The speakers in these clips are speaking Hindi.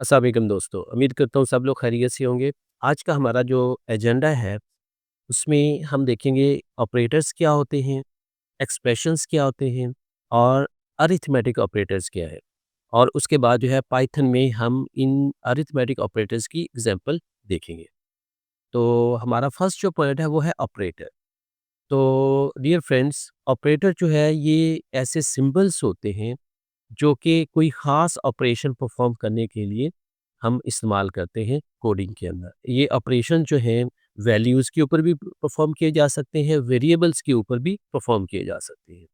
अस्सलाम वालेकुम दोस्तों, उम्मीद करता हूँ सब लोग खैरियत से होंगे। आज का हमारा जो एजेंडा है, उसमें हम देखेंगे ऑपरेटर्स क्या होते हैं, एक्सप्रेशंस क्या होते हैं और अरिथमेटिक ऑपरेटर्स क्या है। और उसके बाद जो है पाइथन में हम इन अरिथमेटिक ऑपरेटर्स की एग्ज़ाम्पल देखेंगे। तो हमारा फर्स्ट जो पॉइंट है वो है ऑपरेटर। तो डियर फ्रेंड्स, ऑपरेटर जो है ये ऐसे सिंबल्स होते हैं जो कि कोई ख़ास ऑपरेशन परफ़ॉर्म करने के लिए हम इस्तेमाल करते हैं कोडिंग के अंदर। ये ऑपरेशन जो हैं वैल्यूज़ के ऊपर भी परफ़ॉर्म किए जा सकते हैं, वेरिएबल्स के ऊपर भी परफ़ॉर्म किए जा सकते हैं।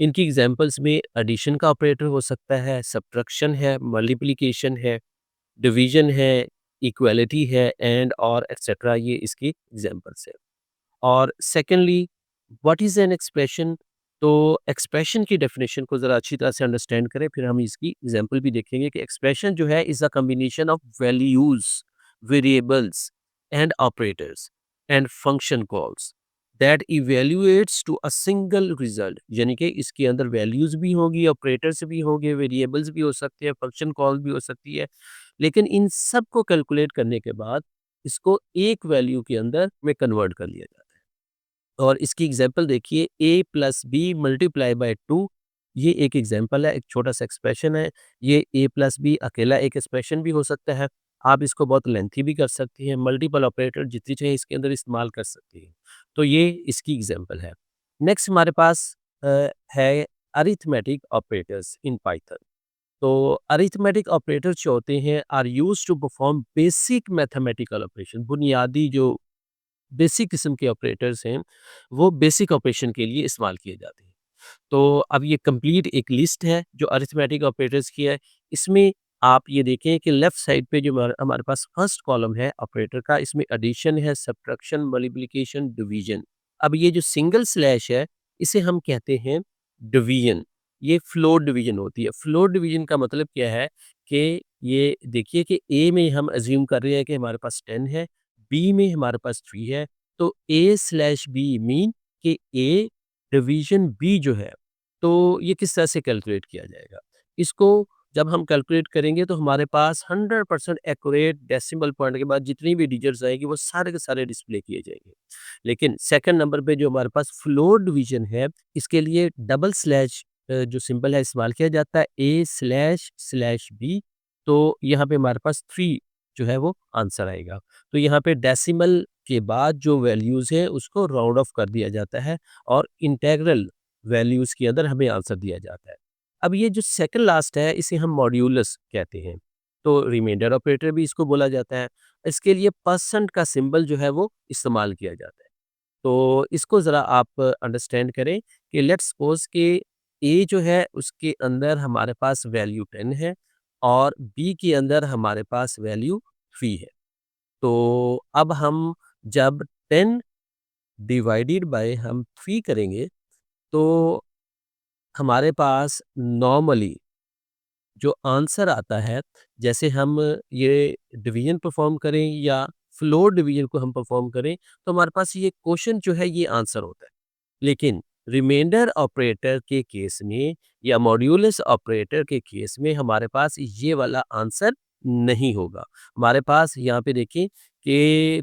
इनकी एग्ज़ाम्पल्स में एडिशन का ऑपरेटर हो सकता है, सब्ट्रैक्शन है, मल्टीप्लिकेशन है, डिवीज़न है, इक्वालिटी है एंड और एटसेट्रा, ये इसकी एग्ज़ाम्पल्स हैं। और secondly, what is an expression? तो एक्सप्रेशन की डेफिनेशन को ज़रा अच्छी तरह से अंडरस्टैंड करें, फिर हम इसकी एग्जांपल भी देखेंगे कि एक्सप्रेशन जो है is a combination of values, variables and operators and function calls that evaluates to a single result. यानी कि इसके अंदर वैल्यूज़ भी होंगी, ऑपरेटर्स भी होंगे, वेरिएबल्स भी हो सकते हैं, फंक्शन कॉल भी हो सकती है। लेकिन इन सब को कैलकुलेट करने के बाद इसको एक वैल्यू के अंदर में कन्वर्ट कर लिया जाता है। और इसकी एग्जांपल देखिए, a plus B multiply by 2, ये एक एग्जांपल है, एक छोटा-सा एक्सप्रेशन है। ये a प्लस बी अकेला एक एक्सप्रेशन भी हो सकता है। आप इसको बहुत लेंथी भी कर सकती हैं, मल्टीपल ऑपरेटर जितनी चाहिए इसके अंदर इस्तेमाल कर सकती हैं। तो ये इसकी एग्जांपल है। नेक्स्ट हमारे पास है अरिथमेटिक ऑपरेटर्स इन पाइथन। तो अरिथमेटिक ऑपरेटर्स जो होते हैं are used to perform basic mathematical operation. बुनियादी जो बेसिक किस्म के ऑपरेटर्स हैं, वो बेसिक ऑपरेशन के लिए इस्तेमाल किए जाते हैं। तो अब ये कंप्लीट एक लिस्ट है जो अरिथमेटिक ऑपरेटर्स की है। इसमें आप ये देखें कि लेफ्ट साइड पे जो हमारे पास फर्स्ट कॉलम है ऑपरेटर का, इसमें एडिशन है, सब्ट्रैक्शन, मल्टीप्लिकेशन, डिवीजन। अब ये जो सिंगल स्लैश है, इसे हम कहते हैं डिवीजन। ये फ्लोट डिवीजन होती है। फ्लोट डिवीजन का मतलब क्या है कि ये देखिए कि ए में हम अज्यूम कर रहे हैं कि हमारे पास 10 है, बी में हमारे पास 3 है, तो ए स्लैश बी मीन कि ए डिवीजन बी जो है, तो ये किस तरह से कैलकुलेट किया जाएगा? इसको जब हम कैलकुलेट करेंगे तो हमारे पास 100% एक्यूरेट डेसिमल पॉइंट के बाद जितनी भी डिजिट्स आएगी वो सारे के सारे डिस्प्ले किए जाएंगे। लेकिन सेकंड नंबर पे जो हमारे पास फ्लोट डिवीजन है, इसके लिए डबल स्लैश जो सिंबल है इस्तेमाल किया जाता है, ए स्लैश स्लैश बी। तो यहाँ पे हमारे पास 3 जो है वो आंसर आएगा। तो यहाँ पे डेसिमल के बाद जो वैल्यूज़ है उसको राउंड ऑफ कर दिया जाता है और इंटीग्रल वैल्यूज़ के अंदर हमें आंसर दिया जाता है। अब ये जो सेकंड लास्ट है इसे हम मॉड्यूलस कहते हैं। तो रिमाइंडर ऑपरेटर भी इसको बोला जाता है। इसके लिए परसेंट का सिंबल जो है वो इस्तेमाल किया जाता है। तो इसको ज़रा आप अंडरस्टैंड करें कि लेट्स सपोज़ कि ए जो है उसके अंदर हमारे पास वैल्यू 10 है और बी के अंदर हमारे पास वैल्यू 3 है। तो अब हम जब 10 डिवाइडेड बाय हम 3 करेंगे तो हमारे पास नॉर्मली जो आंसर आता है, जैसे हम ये डिवीज़न परफ़ॉर्म करें या फ्लोट डिवीज़न को हम परफ़ॉर्म करें, तो हमारे पास ये क्वोटिएंट जो है ये आंसर होता है। लेकिन रिमाइंडर ऑपरेटर के केस में या मॉड्यूलस ऑपरेटर के केस में हमारे पास ये वाला आंसर नहीं होगा। हमारे पास यहाँ पे देखिए कि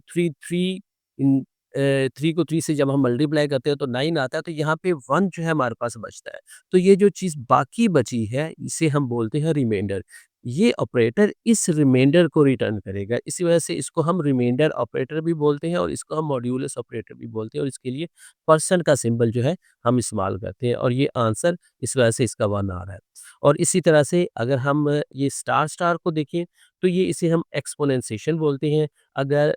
3 को 3 से जब हम मल्टीप्लाई करते हैं तो 9 आता है, तो यहाँ पे 1 जो है हमारे पास बचता है। तो ये जो चीज़ बाकी बची है इसे हम बोलते हैं रिमाइंडर। ये ऑपरेटर इस रिमाइंडर को रिटर्न करेगा। इसी वजह से इसको हम रिमाइंडर ऑपरेटर भी बोलते हैं और इसको हम मॉड्यूलस ऑपरेटर भी बोलते हैं और इसके लिए परसेंट का सिंबल जो है हम इस्तेमाल करते हैं और ये आंसर इस वजह से इसका 1 आ रहा है। और इसी तरह से अगर हम ये स्टार स्टार को देखें तो ये इसे हम एक्सपोनेंशियल बोलते हैं। अगर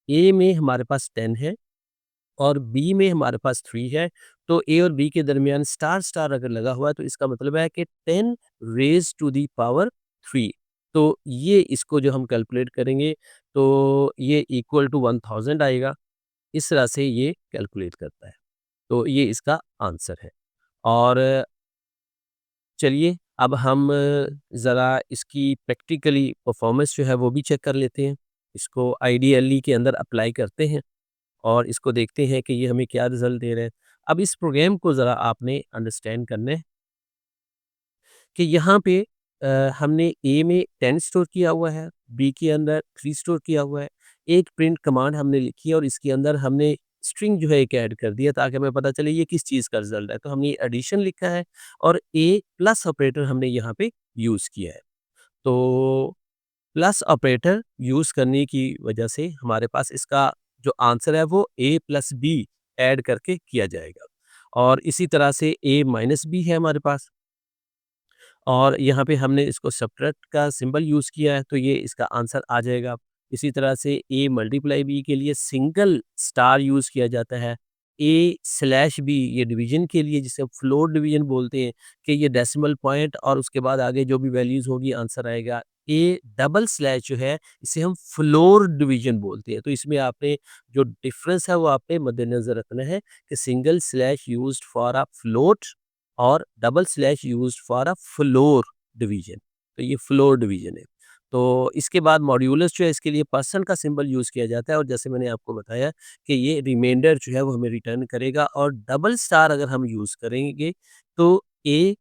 ए में हमारे पास 10 है और बी में हमारे पास 3 है, तो ए और बी के दरमियान स्टार स्टार अगर लगा हुआ है तो इसका मतलब है कि 10 रेज़ टू द पावर 3। तो ये इसको जो हम कैलकुलेट करेंगे तो ये इक्वल टू 1000 आएगा। इस तरह से ये कैलकुलेट करता है। तो ये इसका आंसर है। और चलिए अब हम ज़रा इसकी प्रैक्टिकली परफॉर्मेंस जो है वो भी चेक कर लेते हैं। इसको आईडीएलई के अंदर अप्लाई करते हैं और इसको देखते हैं कि ये हमें क्या रिज़ल्ट दे रहा है। अब इस प्रोग्राम को ज़रा आपने अंडरस्टैंड करना है कि यहाँ पे हमने ए में 10 स्टोर किया हुआ है, बी के अंदर 3 स्टोर किया हुआ है। एक प्रिंट कमांड हमने लिखी है और इसके अंदर हमने स्ट्रिंग जो है एक ऐड कर दिया ताकि हमें पता चले ये किस चीज़ का रिज़ल्ट है। तो हमने एडिशन लिखा है और ए प्लस ऑपरेटर हमने यहाँ पे यूज़ किया है। तो प्लस ऑपरेटर यूज़ करने की वजह से हमारे पास इसका जो आंसर है वो ए प्लस बी ऐड करके किया जाएगा। और इसी तरह से ए माइनस बी है हमारे पास और यहाँ पे हमने इसको सब्ट्रैक्ट का सिंबल यूज़ किया है तो ये इसका आंसर आ जाएगा। इसी तरह से ए मल्टीप्लाई बी के लिए सिंगल स्टार यूज़ किया जाता है। ए स्लैश बी ये डिवीज़न के लिए जिसे हम फ्लोट डिवीज़न बोलते हैं कि ये डेसिमल पॉइंट और उसके बाद आगे जो भी वैल्यूज़ होगी आंसर आएगा। ए डबल स्लैश जो है इसे हम फ्लोर डिवीज़न बोलते हैं। तो इसमें आपने जो डिफ़रेंस है वो आपने मद्देनज़र रखना है कि single slash used for a float or double slash used for a floor division. तो ये फ्लोर डिवीजन है। तो इसके बाद मॉड्यूलस जो है इसके लिए परसेंट का सिंबल यूज़ किया जाता है और जैसे मैंने आपको बताया कि ये रिमाइंडर जो है वो हमें रिटर्न करेगा और डबल स्टार अगर हम यूज़ करेंगे तो ए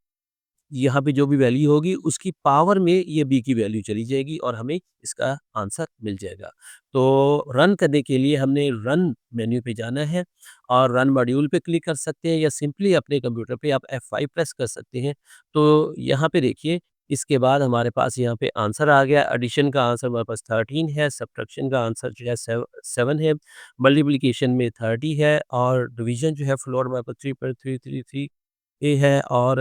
यहाँ पे जो भी वैल्यू होगी उसकी पावर में ये बी की वैल्यू चली जाएगी और हमें इसका आंसर मिल जाएगा। तो रन करने के लिए हमने रन मेन्यू पे जाना है और रन मॉड्यूल पे क्लिक कर सकते हैं या सिंपली अपने कंप्यूटर पे आप F5 प्रेस कर सकते हैं। तो यहाँ पे देखिए इसके बाद हमारे पास यहाँ पे आंसर आ गया। एडिशन का आंसर हमारे पास 13 है, सब्ट्रैक्शन का आंसर जो है 7 है, मल्टीप्लिकेशन में 30 है और डिवीज़न जो है फ्लोर हमारे पास 3.333 ये है और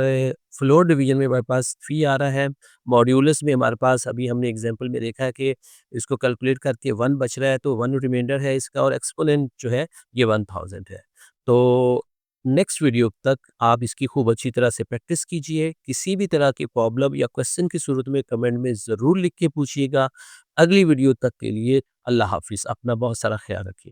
फ्लोर डिवीज़न में हमारे पास 3 आ रहा है। मॉड्यूलस में हमारे पास अभी हमने एग्ज़ाम्पल में देखा है कि इसको कैलकुलेट करके 1 बच रहा है तो 1 रिमाइंडर है इसका और एक्सपोनेंट जो है ये 1000 है। तो नेक्स्ट वीडियो तक आप इसकी खूब अच्छी तरह से प्रैक्टिस कीजिए। किसी भी तरह की प्रॉब्लम या क्वेश्चन की सूरत में कमेंट में ज़रूर लिख के पूछिएगा। अगली वीडियो तक के लिए अल्लाह हाफ़िज़। अपना बहुत सारा ख़्याल रखिए।